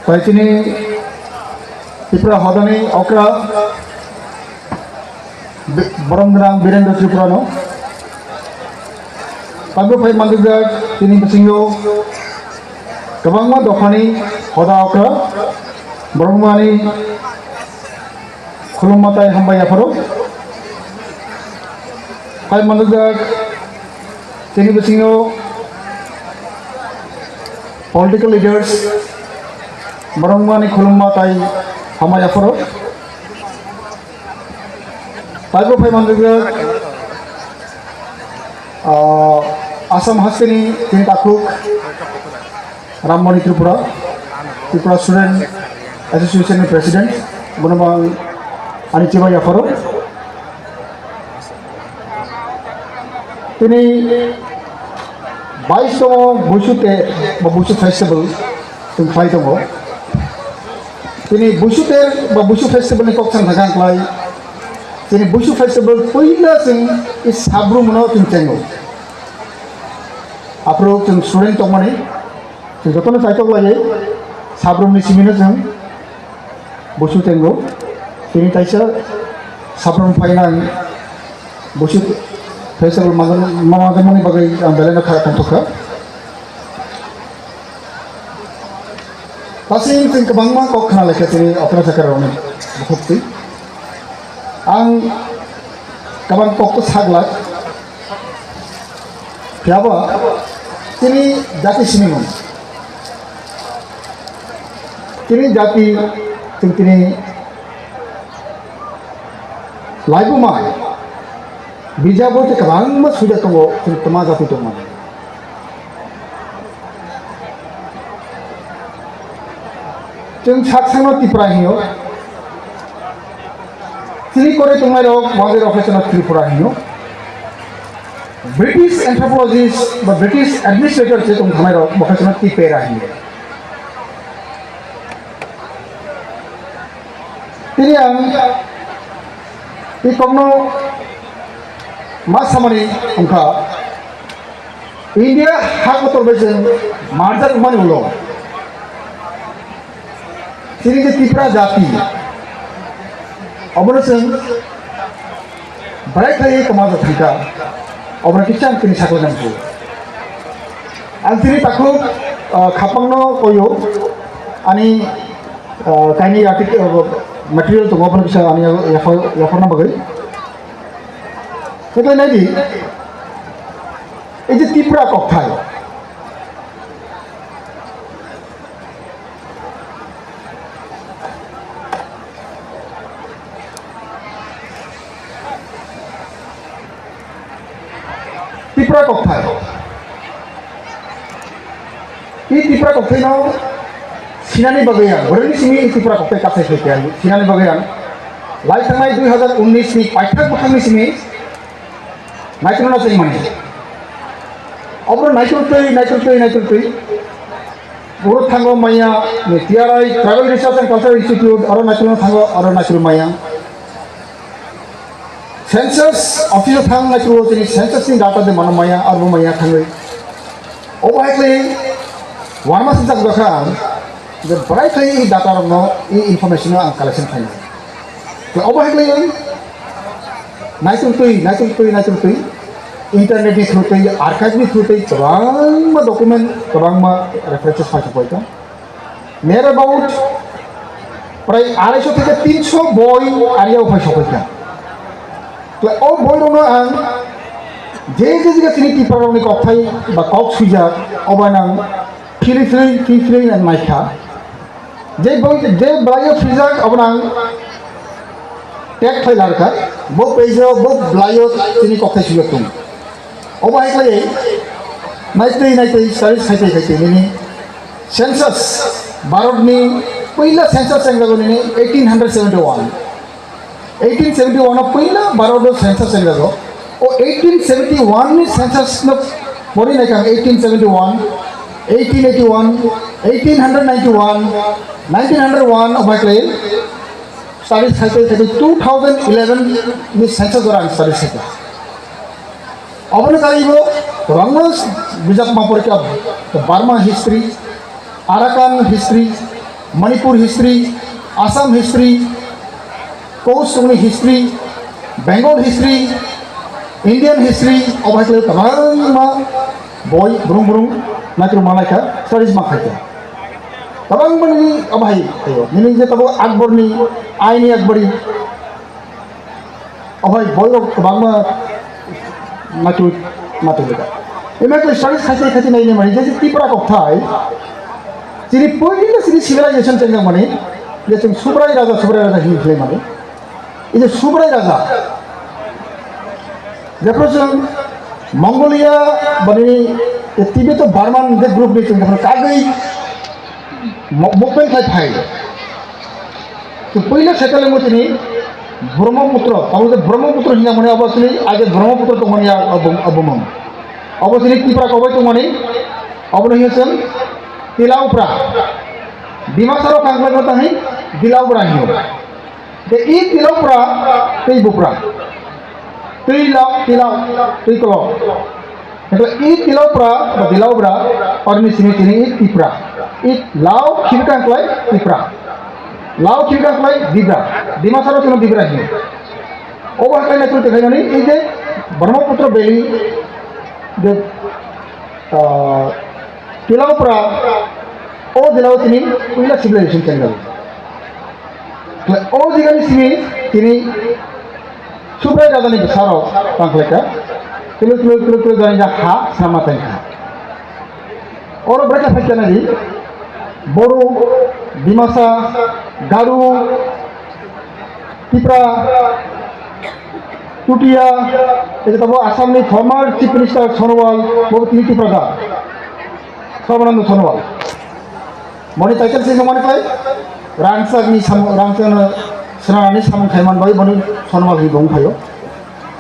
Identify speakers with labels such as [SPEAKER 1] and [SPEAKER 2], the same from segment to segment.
[SPEAKER 1] Paitini Tripura Hodani Okra Boromgrang Birendo Tripura no Pago Pai Mandiga Tini Basingo Kabangma Dokani Hoda Okra Boromani Kulumatai Hambaya Faro Pai Mandiga Tini Basingo Political leaders Barangmani Kulumatai Hamaya Foro Pago Pai Mandiga Asam Hasini Tintakuk Ramoni Tripura Tripura Student Association President Gunamang Anichiba Yafaro Tini Baiso Bushute Babushu Festival in Faitomo. Tini Bushute Babushu Festival in Coxan Haganklai. Tini Bushu Festival Puila sing is Sabru Mono in Tango. Approved in student of money. So the Tono Faitolay Sabru Nisiminasm Bushu Tango. Tini Taisa Sabrum Painan Bushu Festival Mama Moni Bagay and Belena Karakantoka. Passing think Bangma Kokana like a opera Sakaroni. Hopefully. Ang Kaban Kokus Haglat Piaba Tini Jati Sinimum Tini Jati Tini Laiboma Bijabo te kabang mas sudah tunggu tengah jatuh tunggu. Jeng saksana Tripura hiyo. Sini kore tunggu lo wajib operasional Tripura hiyo. British anthropologists, British administrators se tunggu lo operasional Tripura hiyo. Tini ang ikomno Mas Samani Unka India hak motor bejen marjar umani ulo. Sini ke Tripura jati. Obor sen baik lagi kemana kita. Obor kita kini satu jambu. Antri takut kapangno koyo ani kaini artikel material tu obor bisa ani ya pernah bagai. Itu nanti, ini Tripura kokthai. Tripura kokthai. Ini Tripura kokthai nau Sinani bagayan. Berani sini Tripura kokthai kasih sekian. Sinani bagayan. Lain tanggal 2019 ni paithak bukan ni sini. Naikon na sa imani. Obro naikon toy. Puro thango maya ni TRI Travel Research and Cultural Institute aro naikon thango aro naikon maya. Census office thang naikon tini census ni data de mano maya aro maya thango. Obahekle warma sinjak bakhan the bright thai data no information ang collection thai. To obahekle naikon toy internet ni through toy archive ni through toy kabang ma document kabang ma references paisa poita near about pray 250 থেকে 300 boy area paisa poita to o boy rono ang je jiga tini Tripura ni kothai ba kok suja obanang free and maikha je boy je blayo frizak obanang tek thai larka bo pejo bo blayo tini kothai suja tum Obahekle naitoi service khai ni census Bharat ni पहिला census englago ni 1871 पहिला Bharat census englago o 1871 ni census no pori na kang 1871 1881 1891 1901 Obahekle service khai 2011 ni census orang service khai Abang kali itu, Bangladesh bisa mampu kita Burma history, Arakan history, Manipur history, Assam history, Coast history, Bengal history, Indian history, obviously tabang boy burung nakru malaka studies makhaja. Tabang mani abhai ayo. Ini je tabo Akbar ni, Aini Akbari. Abhai boy lo tabang nakru matulika. Ini aku studies khasi nahi mani. Jadi Tripura kokthai. Jadi poinnya sini civilization cengang mani. Jadi Subrai Raja hidup mani. Ini Subrai Raja. Jefferson, Mongolia, bani Tibet to Burman the group ni cengang kagai movement khai. तो पहले settle में थी ब्रह्मपुत्र अब ब्रह्मपुत्र हिंगा मने अबसली आज ब्रह्मपुत्र तो मने अबम अबसली त्रिपुरा कबे तो मने अब नहीं सन तिलाउप्रा दिमासारो कांगला होता है दिलाउप्रा ही तो ई तिलाउप्रा तई बुप्रा तिलाउ मतलब ई तिलाउप्रा दिलाउप्रा और मिसिने तिने ई त्रिपुरा ई लाउ खिलका कोई त्रिपुरा लाउ खिलका कोई दिब्रा दिमासारो चलो दिब्रा ही ओवर का नेचुरल दिखाई नहीं ये जे ब्रह्मपुत्र वैली जो तिलाउप्रा ओ दिलाउ तिनी पहला सिविलाइजेशन चंगल ओ दिगानी सिमी तिनी सुब्राय राजा ने सारो कांगलेका किलो जाने जा खा sama tengka और mereka fakirnya di Boru, Dimasa, Garu, Tripura, Tutia, itu tahu Assam ni former Chief Minister Sonowal, baru ini Tripura, Somanando Sonowal. Moni title sih mana kali? Rangsa ni rangsa senang ni sama Khaiman bayi moni Sonowal hibung kayo.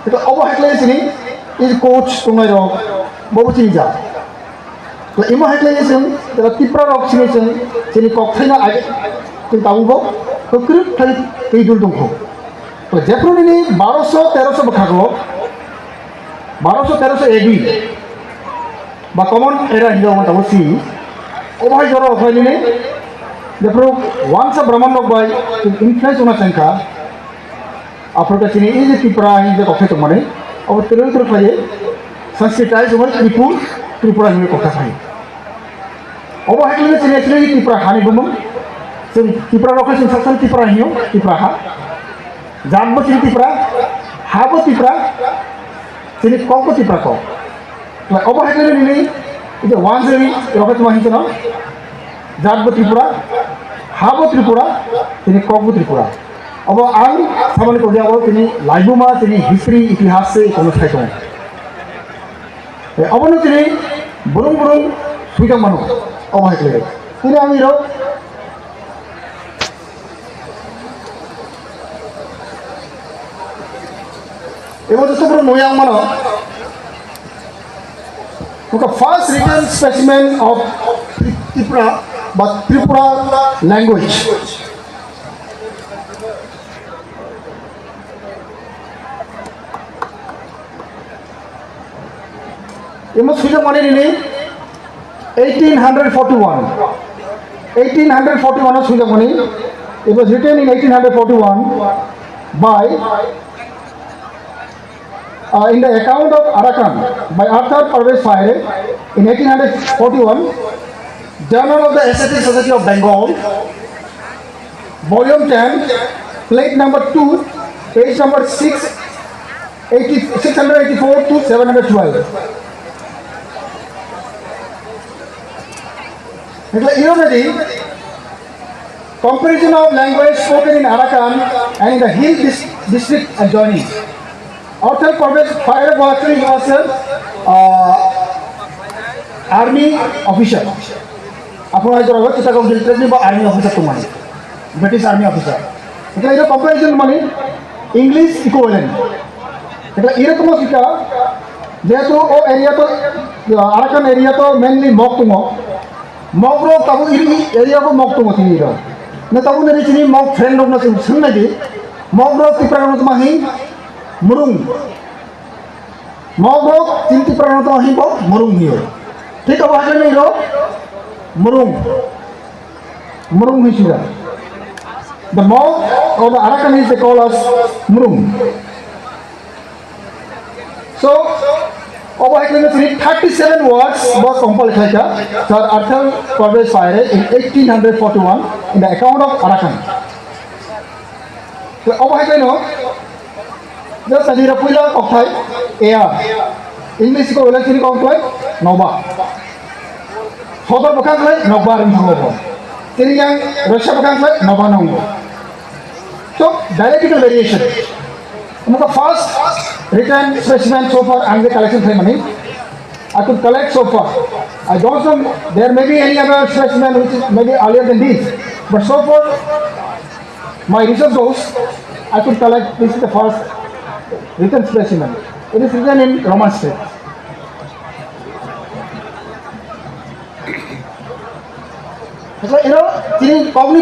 [SPEAKER 1] Itu apa hal sini? Ini coach tunggu bawa cincin. तो इमा हेटलाइजेशन तेरा त्रिपुरा ऑक्सीनेशन चीनी कॉक्टेल आगे तुम ताऊ बो तो क्रिप थली कई दूर तुम हो तो जयपुर ने 1200-1300 बखागो 1200-1300 एडी बा कॉमन एरा हिंदू मत वो सी ओ भाई जरा ऑफलाइन ने जयपुर वंश ब्राह्मण लोग भाई इन्फ्लुएंस होना चाहिए अफ्रीका चीनी ये त्रिपुरा हिंदू कॉक्टेल तुम्हारे और तेरे खाए संस्कृताइज हुआ त्रिपुरा हिंदू कॉक्टेल खाए अब हेटले चीनी एक्चुअली त्रिपुरा हानि बुमम जों त्रिपुरा लोकेशन सासन त्रिपुरा हियो त्रिपुरा हा जानबो चीनी त्रिपुरा हाबो त्रिपुरा चीनी कॉको त्रिपुरा को अब हेटले नि इजे वान जेरी लोकेशन माहित न जानबो त्रिपुरा हाबो त्रिपुरा चीनी कॉको त्रिपुरा अब आं सामने को जाबो चीनी लाइबोमा चीनी हिस्ट्री इतिहास से कोनो थाय दं अब न चीनी बुरुं सुइदा मानो अब हेटले ini amiro itu tuh sebelum noyang mana muka first written specimen of Tripura but Tripura language ini sudah mana ini 1841 Sujamani. It was written in 1841 by in the account of Arakan by Arthur Parvez Fire in 1841, Journal of the Aesthetic Society of Bengal, Volume 10, plate number 2, page number 684 to 712. એટલે ઇરોનરી comparison of language spoken in Arakan and in the hill district adjoining. Author Parvez Fire was army officer. Apa aja orang kita kalau military ni army officer tu mana? British army officer. Jadi itu comparison mana? English equivalent. Jadi ini tu masih kita. Dia tu area tu Arakan area tu mainly mok tu मगरो तब area को मग तो मत नहीं रहा न तब उन्हें चीनी मग फ्रेंड लोग ना सुन लगे मगरो त्रिपुरा में तो माही मुरुंग मगरो तीन त्रिपुरा में तो माही बहुत मुरुंग ही हो ठीक है वहाँ नहीं रहो मुरुंग Murung Hishida. The mouth of the Arakanese they call us Murung. So, over here 37 words were compiled here. Sir Arthur Cordes Fire in 1841 in the account of Arakan. So, over here just as a pillar of type air. English ko electric complex Nova. Hotor Bokang Nova and Hobo. Tiriang Russia Bokang Nova Nongo. So, dialectical variation. The first written specimen so far and the collection ceremony I could collect so far. I don't know there may be any other specimen which is maybe earlier than these, but so far my research goes I could collect this is the first written specimen. It is written in Roman script. So you know, ini probably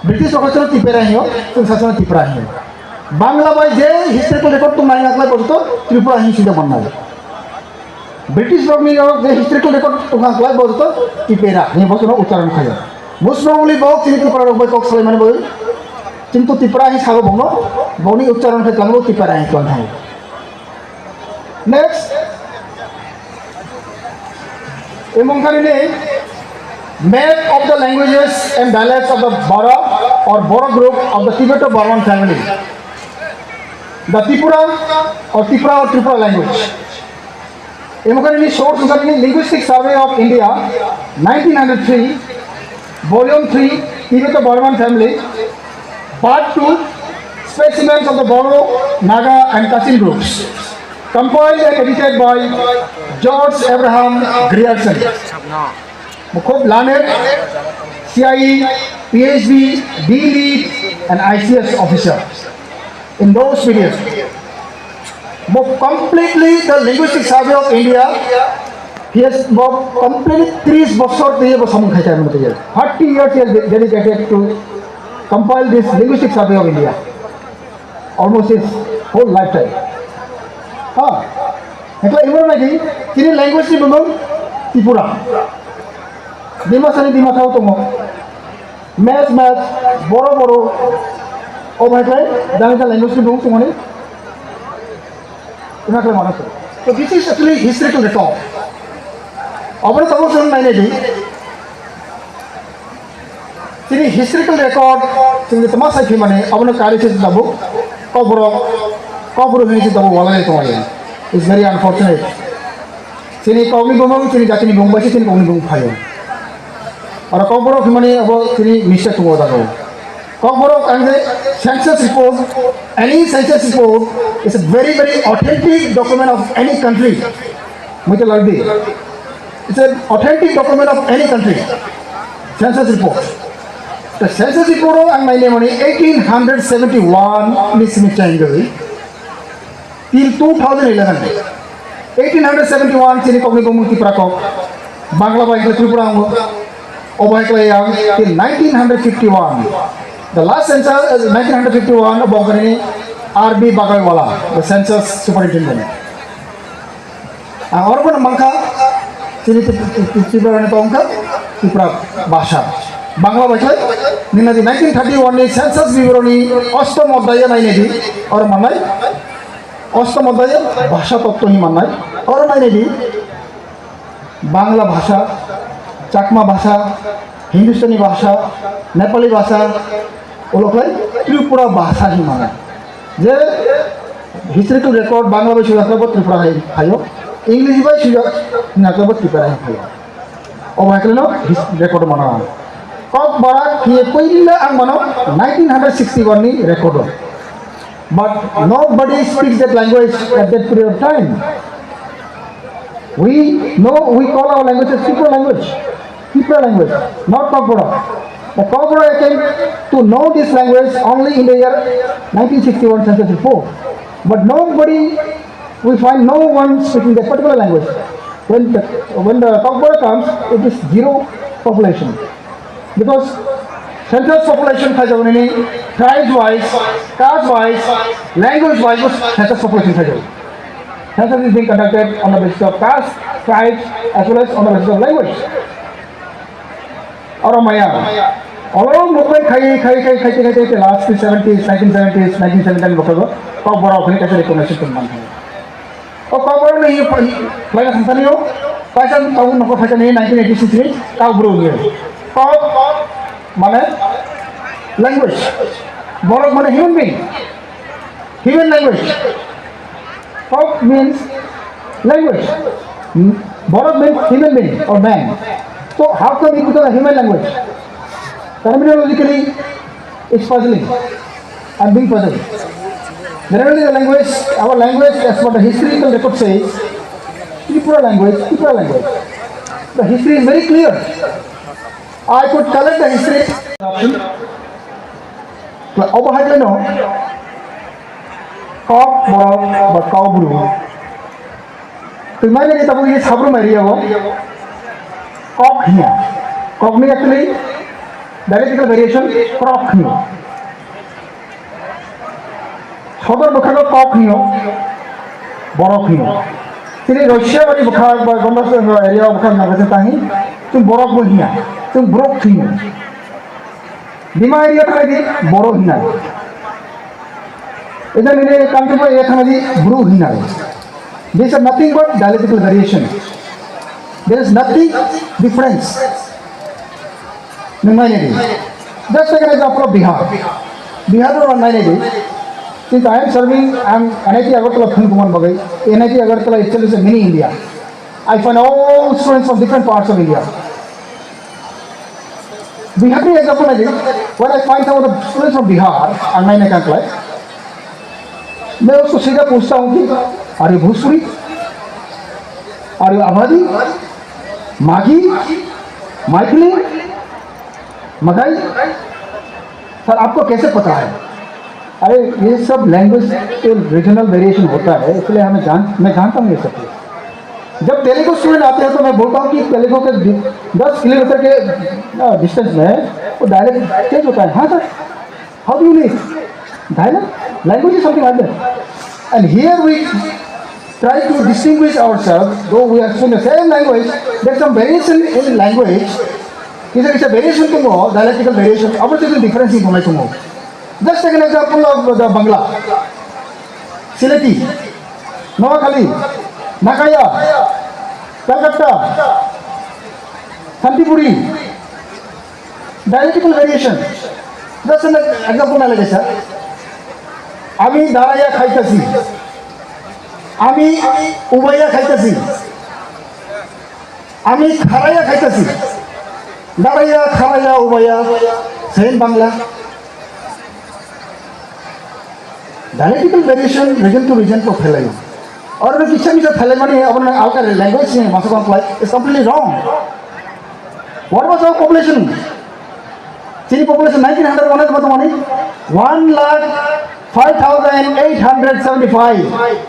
[SPEAKER 1] British officer Tripura hiyo, sensation Tripura hiyo. Bangla by je historical record to nine apply bosto Tripura hiyo sudah mana. British probably je historical record to apply bosto Tripura. Ini bosto no ucaran kaya. Most probably box ini Tripura robai kok selai mana boy. Cintu Tripura hiyo sahaja bono, boni ucaran kaya kamu Tripura hiyo tuan hiyo. Next, among the map of the languages and dialects of the Bora or Bora group of the Tibeto-Burman family. The Tripura language. Among the source Linguistic Survey of India, 1903, Volume 3, Tibeto-Burman family, Part 2, specimens of the Boro, Naga and Kachin groups. Compiled and edited by George Abraham Grierson. Mukhub learned CIE, PhD, D.Litt and ICS officer in those periods. But completely the Linguistic Survey of India, he has completely 30 years 30 years he has dedicated to compile this Linguistic Survey of India. Almost his whole lifetime. It's like even language ni belum Tripura. Dima sani dima tahu tomo. Math, boro. Oh my God, jangan language ni belum semua ni. Ina kena mana tu? So this is actually historical record. Apa tahu sekarang mana ni? Sini historical record. Sini temas saya mana? Apa nak kari sih tahu? Kau ni sih tahu wala itu aja. It's very unfortunate. Sini kau ni bumbu, sini jati ni bumbu, sini kau ni bumbu phayo. Orang kau borok mana? Abo sini mistake tu ada kau. Kau borok anda census report. Any census report is a very authentic document of any country. मुझे लग दी. It's an authentic document of any country. Census report. The census report ang may name 1871 Miss Mitchell. Till 2011, 1871 sini kau ni bumbu Tripura kau, Bangla by Tripura over till 1951. The last census is 1951 of Bangani R.B. Bagaiwala, the census superintendent. Orang pun mangka sini Tripura ni kau Tripura bahasa. Bangla bahasa. Nina di 1931 ni census vibroni Ostom Odaya naik ni orang mana? অষ্টম অধ্যায়ে ভাষা তত্ত্ব হি মানায় আর মানে কি বাংলা ভাষা চাকমা ভাষা হিন্দুস্তানি ভাষা নেপালি ভাষা ওলোকলাই ত্রিপুরা ভাষা হি মানায় যে হিস্ট্রিক্যাল রেকর্ড বাংলা ভাষা রাখব ত্রিপুরা হাইও ইংলিশ ভাষা রাখব ত্রিপুরা হাইও ও ভাইকলে নো রেকর্ড মানা কক বড়া কি কইলা আং মানো 1961 নি record. But nobody speaks that language at that period of time. We call our language as Tripura language, not Tripura. The Tripura came to know this language only in the year 1961 census report. But we find no one speaking that particular language. When the Tripura comes, it is zero population. Because census population has only tribe-wise, caste-wise, language-wise, census population has. Census is being conducted on the basis of caste, tribes, as well as on the basis of language. और माया all movement खाई last 70s 1970s 1970 बखरो कब बड़ा होने कैसे recognition तुम मान है और कब बड़ा नहीं लाइक संसार नहीं हो पैसा ताऊ नको पैसा नहीं 1986 में कब बड़ा हुए कब माने language बड़ा माने human language कब means language बड़ा means human being or man so how come it become a human language terminologically it's puzzling I'm being puzzled. Generally the language, our language as what the historical record says, Tripura language. The history is very clear. I could collect the history option. Over here, no. Kop borok but kau buru. तो मैंने ये तब ये छापरू मेरी है वो Kock हिया Kock में actually dialectical variation क्रॉक हियो সদর বখানো কক নিও বরফ নিও তিনি রাশিয়া বাড়ি বখার বা গন্ডাস এরিয়া বখার নাগাছে তাহি তুমি বরফ বহিয়া তুমি ব্রোক নিও ডিমা এরিয়া থাকি বড় হিনা এটা নিলে কান্ট্রি পর এখানে দি ব্রু হিনা These are nothing but dialectical variation. There is nothing difference. Just take an example of Bihar. Bihar or since I am serving, I am NIT Agartala Kumar Bagai. NIT Agartala itself is a mini India. I find all students from different parts of India. Bihar is example when I find some of the students from Bihar and my neck and मैं उसको सीधा पूछता हूँ कि अरे भोजपुरी अरे आबादी मागी माइथिली मगाई सर आपको कैसे पता है अरे ये सब लैंग्वेज के रीजनल वेरिएशन होता है इसलिए मैं जानता हूँ ये सब जब तेलुगु स्टूडेंट आते हैं तो मैं बोलता हूँ कि तेलुगु के 10 किलोमीटर के डिस्टेंस में वो डायलेक्ट चेंज होता है हाँ sir how do you live dialect language is something like that and here we try to distinguish ourselves though we are speaking the same language there's some variation in language it's a variation to know dialectical variation obviously difference in to know just take an example of the Bangla Sileti Noakhali Nakaya Calcutta Santipuri dialectical variation just an example like this আমি দাঁড়াইয়া খাইতেছি আমি উবাইয়া খাইতেছি আমি খাড়াইয়া খাইতেছি দাঁড়াইয়া খাড়াইয়া উবাইয়া same Bangla dialectical variation region to region को फैलाई और मैं किसी फैले मानी अपना आउट लैंग्वेज से मासा is completely wrong what was our population चीनी पॉपुलेशन 1900 वन तो मानी 1,05,875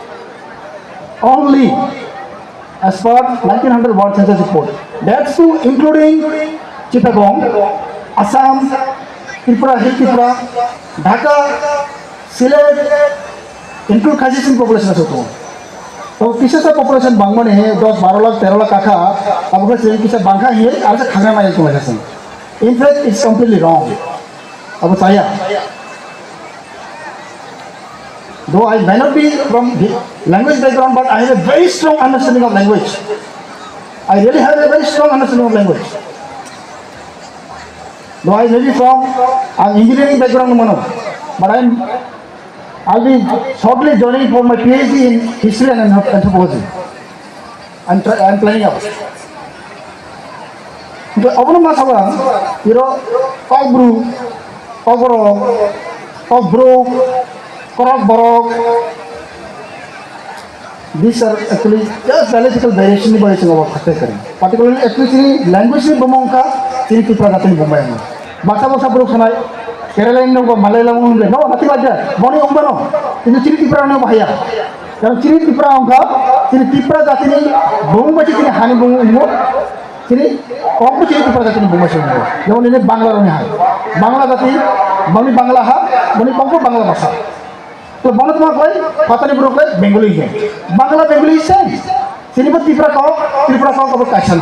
[SPEAKER 1] only as per 1900 World Census report. That's too including Chittagong, Assam, Tripura, Tripura, Dhaka, Sylhet, include Kazakh population also. तो किसी से पॉपुलेशन बांग्मने है 10-12 लाख 13 लाख काका अब अगर से किसी बांगा है आज से खाना मारे को वजह से in fact it's completely wrong अब saya though I may not be from language background but I have a very strong understanding of language I really have a very strong understanding of language though I may be from an engineering background but I'll be shortly joining for my PhD in history and anthropology I'm planning out so abuna masawa kobru kobro kobro korok borok these are actually just dialectical variation ni boleh cakap apa keren particularly especially language ni bomongka ini Tripura gatin Bombay ni bahasa buruk sanai Kerala ini Malayalam ni no nothing like that boni umbano ini ciri Tripura ni bahaya kalau ciri Tripura angka ciri Tripura gatin ni Bombay ciri hani Bombay ciri kok ciri Tripura gatin Bombay sini jangan ini Bangla ni hai Bangla gatin boni Bangla ha boni kongko Bangla bahasa तो बहुत मार कोई पता नहीं broke Bengali है Bangla Bengali से cinema Tripura का कब कैसा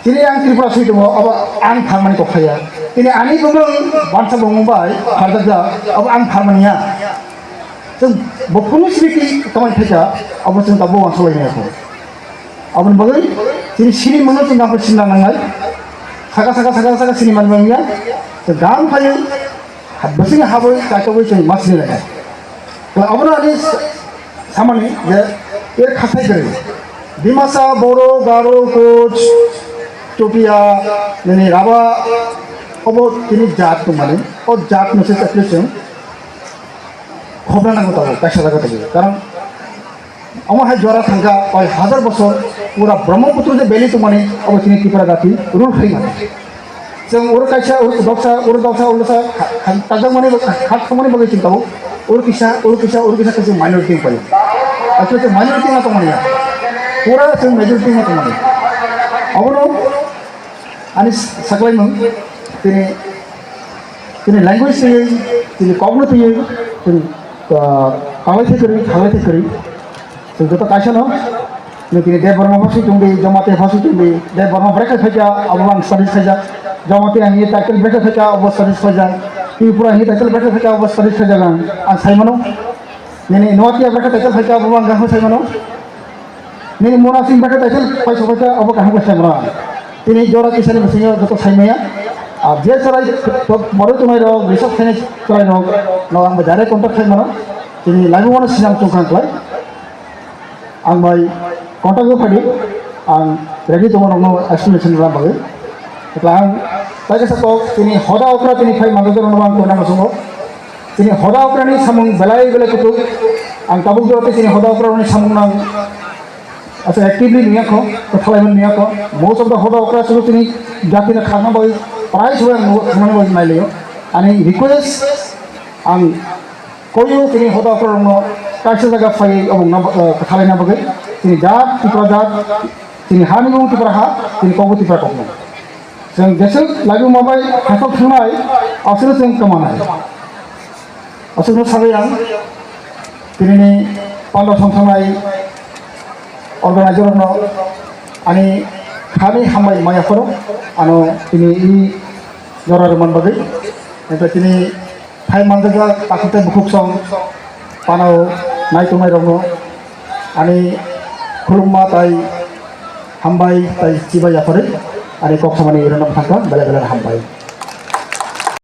[SPEAKER 1] Sini ang Tripura suite mo, aba ang Harmony ko kaya. Ini ani bumang bansa bumambay, harga aba ang Harmony-nya.ซึ่งบุคคลชีวิตทำไมถึงจะเอาไปซึ่งตับบัวสวยเนี่ยครับเอาเป็นบางทีสิ่งมันต้องการสิ่งนั้นไงสักสิ่งมันบางอย่างแต่กางไฟหัดบสิ่งหาไปการจะไปซึ่งมัสนี่แหละแล้วเอาเป็นอะไรสามัญเนี่ยเรื่องขัดใจกันดิมาซาโบโรกาโรโคชโจพิยาเนี่ยราบะเอาไปที่นี่จัดตรงนั้นโอ้จัดนั่นสิจะเป็นซึ่งখবর না কথা একশো টাকা থেকে কারণ আমার হাত জ্বরা থাকা ওই 1000 বছর পুরা ব্রহ্মপুত্র যে বেলি তো মানে অবশ্যই ত্রিপুরা জাতি রুল খাই মানে जों ওর কাছে ওর দশা তাজা মানে খাট মানে বলে চিন্তা ওর কিসা কাছে মাইনরিটি পাই আসলে মাইনরিটি না তো মানে পুরা जों মেজরিটি না তো মানে অবনো আমি সাকলাইমों তিনি ল্যাঙ্গুয়েজ তিনি কগনিটিভ তিনি খাওয়াইতে করি जों जत कायसानो তিনি দেব বর্মা ভাষী তুমি জমাতে ভাষী তুমি দেব বর্মা ব্রেকে থেকে অবমান স্টাডিজ খাইজা জমাতে আনি টাইটেল ব্রেকে থেকে অব স্টাডিজ খাইজা ত্রিপুরা হি টাইটেল ব্রেকে থেকে অব স্টাডিজ খাইজা গান আর সাইমানো নেনি নোয়াতিয়া ব্রেকে টাইটেল থেকে অবমান গান সাইমানো নেনি মোনাসিং ব্রেকে টাইটেল পাইছো পাইছো অব গান সাইমানো তিনি জরা কিসানি মেসিং যত সাইমায়া আর যে চলাই বড় তোমার রোগ রিসার্চ সাইন্স চলাই রোগ নং आंबो डाइरेक्ट कन्टेक्ट खालामनो जोंनि लाइमोन सिगां चंखांख्लाय आं बाय कन्टेक्ट फादि आं रेडि दङ नंगौ एक्सप्लेनेशन राबागै अब्ला आं बायगे साको जोंनि हदा अफ्रा जोंनि फाइ मानदजन नंगौ आं कोना सङो जोंनि हदा अफ्रानि सामुं बेलाय बेलाय कुतु आं ताबुक जते जोंनि हदा अफ्रानि सामुं नां आसा एक्टिवली नियाखौ थालायमोन नियाखौ मोस्ट अफ द हदा अफ्रा सुरु जोंनि जातिना खाना बाय प्राय सुबुं खामानि बाय नायलायो आंनि रिक्वेस्ट आं कोयो जोंनि हदा अफ्रा दङ कायसे जायगा फाइ अबंना थालायना बागै जोंनि जात टिप्रा जात जोंनि हानि मुं टिप्रा हा जोंनि कगु टिप्रा कगु जों जेसे लाइबो माबाय हासाव थांनाय असोर जों कमानाय असोर साबै आं दिनैनि पान्डव संथानाय अर्गानाइजारनो आंनि खानि हामबाय मायाफोर आनो दिनै इ जरा रमान बागै ओमफ्राय दिनै फाइ मानजागा ताकुते बुकुक सं पानाव नायथुमाय रंनो आंनि खुलुममा ताय हामबाय ताय सिबाय आफारै आंनि कक खामानि इरनाम थांखा बेले बेले हामबाय